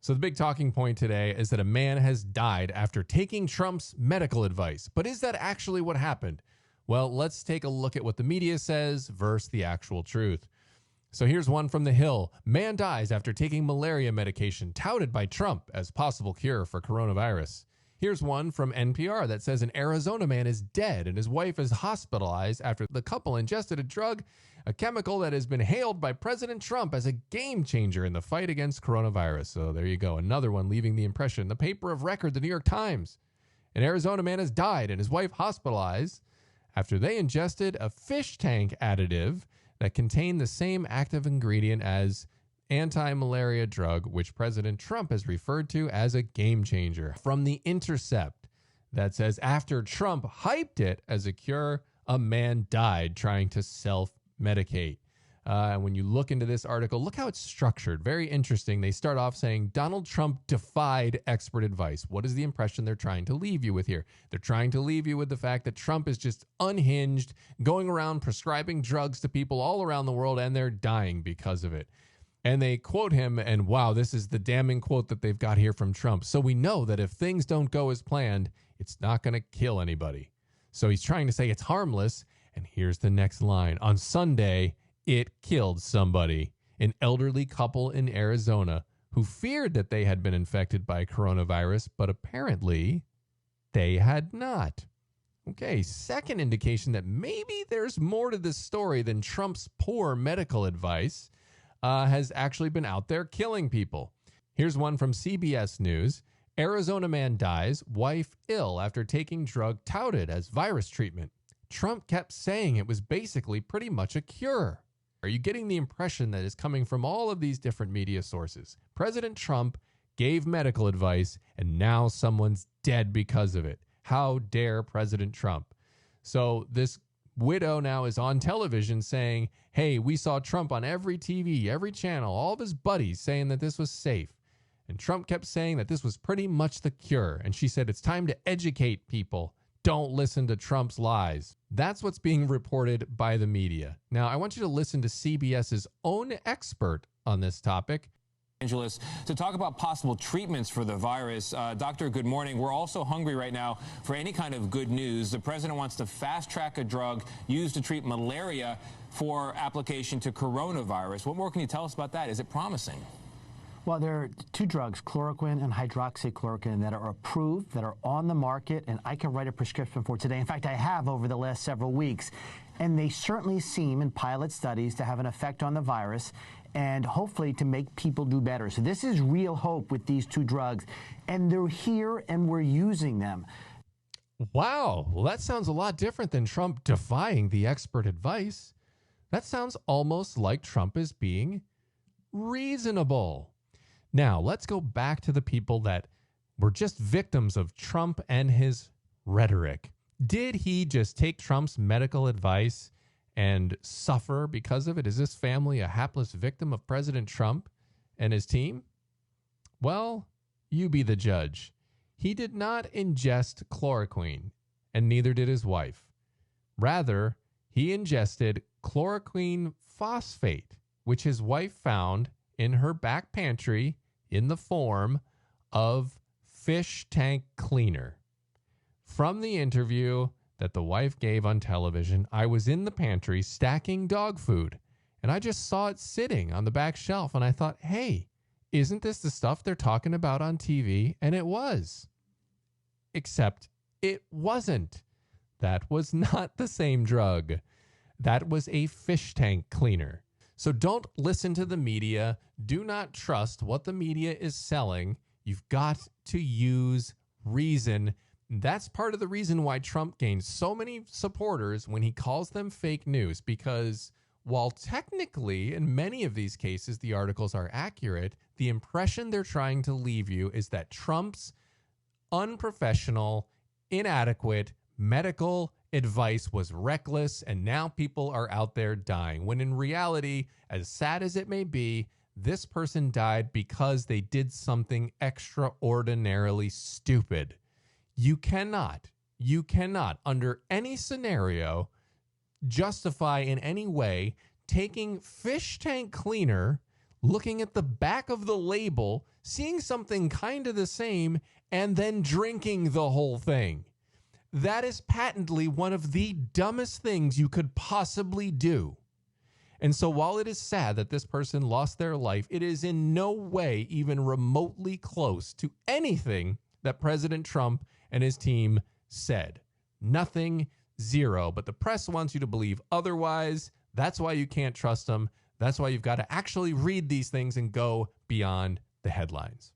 So the big talking point today is that a man has died after taking Trump's medical advice. But is that actually what happened? Well, let's take a look at what the media says versus the actual truth. So here's one from The Hill. Man dies after taking malaria medication touted by Trump as possible cure for coronavirus. Here's one from NPR that says an Arizona man is dead and his wife is hospitalized after the couple ingested a drug, a chemical that has been hailed by President Trump as a game changer in the fight against coronavirus. So there you go. Another one leaving the impression. The paper of record, the New York Times. An Arizona man has died and his wife hospitalized after they ingested a fish tank additive that contained the same active ingredient as anti-malaria drug, which President Trump has referred to as a game changer. From The Intercept, that says after Trump hyped it as a cure, a man died trying to self-medicate. And when you look into this article, look how it's structured. Very interesting. They start off saying Donald Trump defied expert advice. What is the impression they're trying to leave you with here? They're trying to leave you with the fact that Trump is just unhinged, going around prescribing drugs to people all around the world, and they're dying because of it. And they quote him, and wow, this is the damning quote that they've got here from Trump. So we know that if things don't go as planned, it's not going to kill anybody. So he's trying to say it's harmless. And here's the next line. On Sunday, it killed somebody, an elderly couple in Arizona who feared that they had been infected by coronavirus, but apparently they had not. Okay, second indication that maybe there's more to this story than Trump's poor medical advice. Has actually been out there killing people. Here's one from CBS News. Arizona man dies, wife ill after taking drug touted as virus treatment. Trump kept saying it was basically pretty much a cure. Are you getting the impression that is coming from all of these different media sources? President Trump gave medical advice and now someone's dead because of it. How dare President Trump? So this widow now is on television saying, hey, we saw Trump on every TV, every channel, all of his buddies saying that this was safe. And Trump kept saying that this was pretty much the cure. And she said, it's time to educate people. Don't listen to Trump's lies. That's what's being reported by the media. Now, I want you to listen to CBS's own expert on this topic, Angeles, to talk about possible treatments for the virus. Doctor, good morning. We're also hungry right now for any kind of good news. The president wants to fast track a drug used to treat malaria for application to coronavirus. What more can you tell us about that? Is it promising? Well, there are two drugs, chloroquine and hydroxychloroquine, that are approved, that are on the market, and I can write a prescription for today. In fact, I have over the last several weeks. And they certainly seem in pilot studies to have an effect on the virus and hopefully to make people do better. So this is real hope with these two drugs, and they're here and we're using them. Wow. Well, that sounds a lot different than Trump defying the expert advice. That sounds almost like Trump is being reasonable. Now, let's go back to the people that were just victims of Trump and his rhetoric. Did he just take Trump's medical advice and suffer because of it? Is this family a hapless victim of President Trump and his team? Well, you be the judge. He did not ingest chloroquine, and neither did his wife. Rather, he ingested chloroquine phosphate, which his wife found in her back pantry in the form of fish tank cleaner. From the interview that the wife gave on television, I was in the pantry stacking dog food, and I just saw it sitting on the back shelf, and I thought, hey, isn't this the stuff they're talking about on TV? And it was. Except it wasn't. That was not the same drug. That was a fish tank cleaner. So don't listen to the media. Do not trust what the media is selling. You've got to use reason. That's part of the reason why Trump gained so many supporters when he calls them fake news, because while technically in many of these cases the articles are accurate, the impression they're trying to leave you is that Trump's unprofessional, inadequate medical advice was reckless, and now people are out there dying. When in reality, as sad as it may be, this person died because they did something extraordinarily stupid. You cannot, under any scenario, justify in any way taking fish tank cleaner, looking at the back of the label, seeing something kind of the same, and then drinking the whole thing. That is patently one of the dumbest things you could possibly do. And so while it is sad that this person lost their life, it is in no way even remotely close to anything that President Trump and his team said. Nothing, zero. But the press wants you to believe otherwise. That's why you can't trust them. That's why you've got to actually read these things and go beyond the headlines.